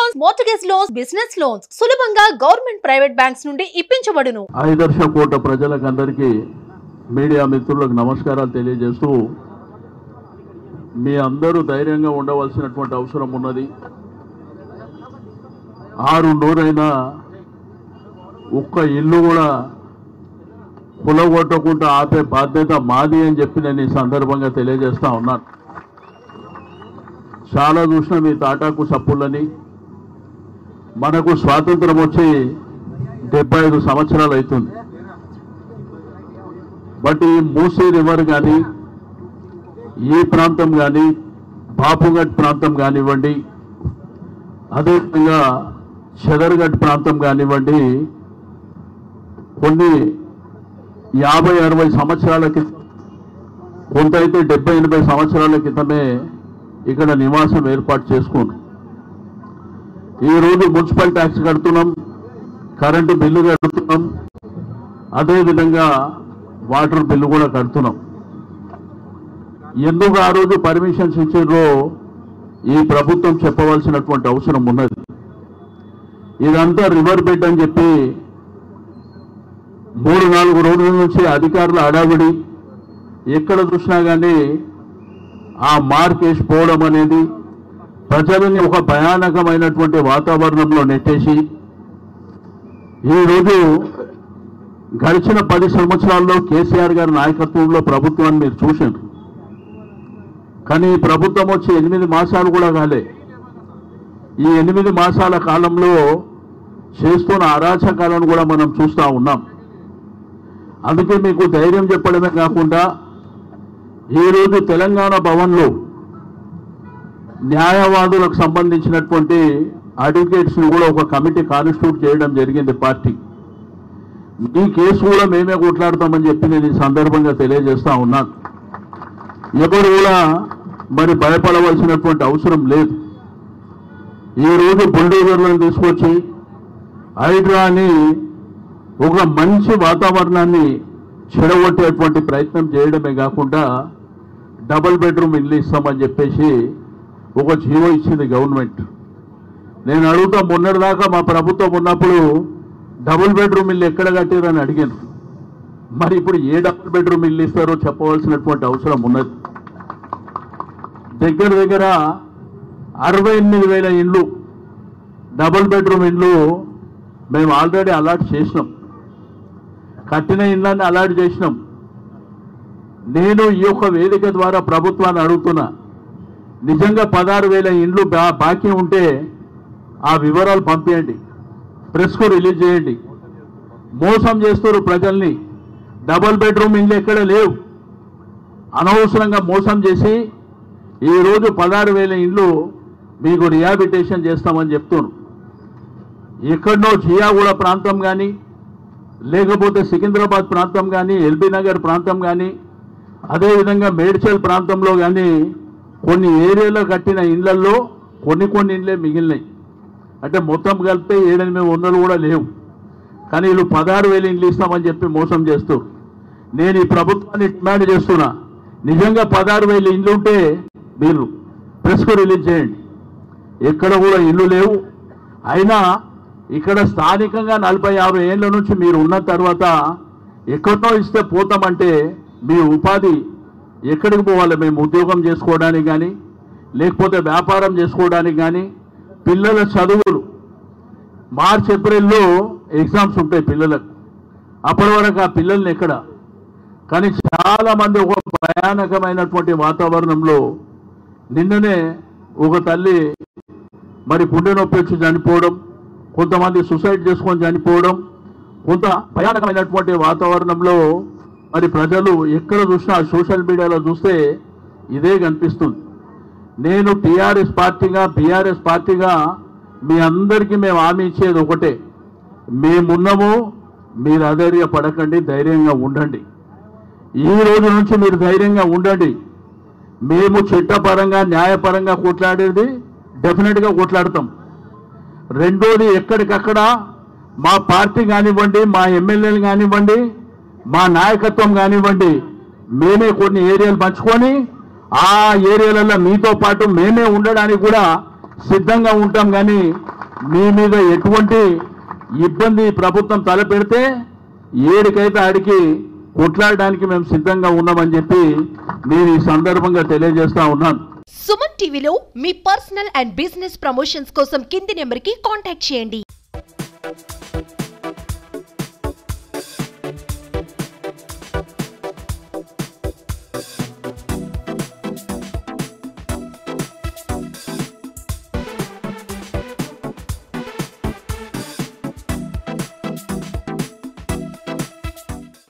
Loans, mortgage loans, business loans సులభంగా government private banks నుండి ఇప్పించబడును. ఐదర్శ కోట ప్రజలకందరికీ media మిత్రులకు నమస్కారాలు తెలియజేస్తూ మీ అందరూ ధైర్యంగా ఉండవలసినటువంటి అవసరం ఉన్నది. 6 రోజులైనా ఒక్క ఇల్లు కూడా కులగొట్టకుండా ఆపే బాధ్యత మాది అని చెప్పి నేను ఈ సందర్భంగా తెలియజేస్తా ఉన్నాను. చాలా చూసిన మీ తాటాకు సప్పులని. మనకు స్వాతంత్రం వచ్చి 75 సంవత్సరాలు అవుతుంది. బట్ ఈ మూసీ రివర్ కానీ, ఈ ప్రాంతం కానీ, బాపుఘట్ ప్రాంతం కానివ్వండి, అదేవిధంగా షదర్ఘట్ ప్రాంతం కానివ్వండి, కొన్ని 50-60 సంవత్సరాల క్రితం, కొంత అయితే 70-80 సంవత్సరాల క్రితమే ఇక్కడ నివాసం ఏర్పాటు చేసుకున్నాం. ఈరోజు మున్సిపల్ ట్యాక్స్ కడుతున్నాం, కరెంటు బిల్లు కడుతున్నాం, అదేవిధంగా వాటర్ బిల్లు కూడా కడుతున్నాం. ఎందుకు ఆ రోజు పర్మిషన్స్ ఇచ్చారో ఈ ప్రభుత్వం చెప్పవలసినటువంటి అవసరం ఉన్నది. ఇదంతా రివర్ బెడ్ అని చెప్పి 3-4 రోజుల నుంచి అధికారులు అడావిడి, ఎక్కడ చూసినా కానీ ఆ మార్క్ వేసిపోవడం అనేది ప్రజలని ఒక భయానకమైనటువంటి వాతావరణంలో నెట్టేసి ఈరోజు గడిచిన 10 సంవత్సరాల్లో కేసీఆర్ గారి నాయకత్వంలో ప్రభుత్వాన్ని మీరు చూశారు. కానీ ఈ ప్రభుత్వం వచ్చి 8 మాసాలు కూడా కాలే. ఈ 8 మాసాల కాలంలో చేస్తున్న అరాచకాలను కూడా మనం చూస్తూ ఉన్నాం. అందుకే మీకు ధైర్యం చెప్పడమే కాకుండా ఈరోజు తెలంగాణ భవన్లో న్యాయవాదులకు సంబంధించినటువంటి అడ్వకేట్స్ని కూడా ఒక కమిటీ కాన్స్టిట్యూట్ చేయడం జరిగింది పార్టీ. ఈ కేసు కూడా మేమే కొట్లాడతామని చెప్పి నేను ఈ సందర్భంగా తెలియజేస్తా ఉన్నాను. ఎవరు కూడా మరి భయపడవలసినటువంటి అవసరం లేదు. ఈరోజు బుల్డోజర్లను తీసుకొచ్చి హైడ్రాని ఒక మంచి వాతావరణాన్ని చెడగొట్టేటువంటి ప్రయత్నం చేయడమే కాకుండా డబుల్ బెడ్రూమ్ ఇల్లు ఇస్తామని చెప్పేసి ఒక జీవో ఇచ్చింది గవర్నమెంట్. నేను అడుగుతా, మొన్నటిదాకా మా ప్రభుత్వం ఉన్నప్పుడు డబుల్ బెడ్రూమ్ ఇల్లు ఎక్కడ కట్టారని అడిగాను. మరి ఇప్పుడు ఏ డబుల్ బెడ్రూమ్ ఇల్లు ఇస్తారో చెప్పవలసినటువంటి అవసరం ఉన్నది. దగ్గర దగ్గర 68,000 ఇండ్లు డబుల్ బెడ్రూమ్ ఇండ్లు మేము ఆల్రెడీ అలాట్ చేసినాం. కట్టిన ఇండ్లన్నీ అలాట్ చేసినాం. నేను ఈ యొక్క వేదిక ద్వారా ప్రభుత్వాన్ని అడుగుతున్నా, నిజంగా 16,000 ఇండ్లు బాకీ ఉంటే ఆ వివరాలు పంపించండి, ప్రెస్కు రిలీజ్ చేయండి. మోసం చేస్తారు ప్రజల్ని. డబుల్ బెడ్రూమ్ ఇండ్లు ఎక్కడ లేవు. అనవసరంగా మోసం చేసి ఈరోజు 16,000 ఇండ్లు మీకు రిహాబిటేషన్ చేస్తామని చెప్తున్నాను. ఎక్కడనో జియాగూడ ప్రాంతం కానీ, లేకపోతే సికింద్రాబాద్ ప్రాంతం కానీ, ఎల్బీ నగర్ ప్రాంతం కానీ, అదేవిధంగా మేడ్చల్ ప్రాంతంలో కానీ కొన్ని ఏరియాలో కట్టిన ఇండ్లలో కొన్ని ఇండ్లే మిగిలినాయి. అంటే మొత్తం కలిపితే 700-800 కూడా లేవు. కానీ వీళ్ళు 16,000 ఇండ్లు ఇస్తామని చెప్పి మోసం చేస్తూ, నేను ఈ ప్రభుత్వాన్ని డిమాండ్ చేస్తున్నా, నిజంగా 16,000 ఇండ్లు ఉంటే మీరు ప్రెస్కు రిలీజ్ చేయండి. ఎక్కడ కూడా ఇల్లు లేవు. అయినా ఇక్కడ స్థానికంగా 40-50 ఏళ్ళ నుంచి మీరు ఉన్న తర్వాత ఎక్కడో ఇస్తే పోతామంటే మీ ఉపాధి ఎక్కడికి పోవాలి? మేము ఉద్యోగం చేసుకోవడానికి కానీ, లేకపోతే వ్యాపారం చేసుకోవడానికి కానీ, పిల్లల చదువులు మార్చ్ ఏప్రిల్లో ఎగ్జామ్స్ ఉంటాయి పిల్లలకు. అప్పటి వరకు ఆ పిల్లల్ని ఎక్కడ? కానీ చాలామంది ఒక భయానకమైనటువంటి వాతావరణంలో, నిన్ననే ఒక తల్లి మరి గుండె నొప్పి వచ్చి చనిపోవడం, కొంతమంది సూసైడ్ చేసుకొని చనిపోవడం, కొంత భయానకమైనటువంటి వాతావరణంలో మరి ప్రజలు ఎక్కడ చూసినా సోషల్ మీడియాలో చూస్తే ఇదే కనిపిస్తుంది. నేను టీఆర్ఎస్ పార్టీగా, బీఆర్ఎస్ పార్టీగా మీ అందరికీ మేము హామీ ఇచ్చేది ఒకటే, మేమున్నాము, మీరు అధైర్యపడకండి, ధైర్యంగా ఉండండి. ఈ రోజు నుంచి మీరు ధైర్యంగా ఉండండి. మేము చట్టపరంగా, న్యాయపరంగా కొట్లాడేది డెఫినెట్గా కొట్లాడతాం. రెండోది, ఎక్కడికక్కడ మా పార్టీ కానివ్వండి, మా ఎమ్మెల్యేలు కానివ్వండి, మా నాయకత్వం కానివ్వండి, మేమే కొన్ని ఏరియాలు పంచుకొని ఆ ఏరియాలలో మీతో పాటు మేమే ఉండడానికి కూడా సిద్ధంగా ఉంటాం. కానీ మీ మీద ఎటువంటి ఇబ్బంది ప్రభుత్వం తలపెడితే ఏడికైతే ఆడికి కొట్లాడడానికి మేము సిద్ధంగా ఉన్నామని చెప్పి నేను ఈ సందర్భంగా తెలియజేస్తా ఉన్నాను. సుమన్ టీవీలో మీ పర్సనల్ అండ్ బిజినెస్ ప్రమోషన్స్ కోసం కింది నెంబర్కి కాంటాక్ట్ చేయండి.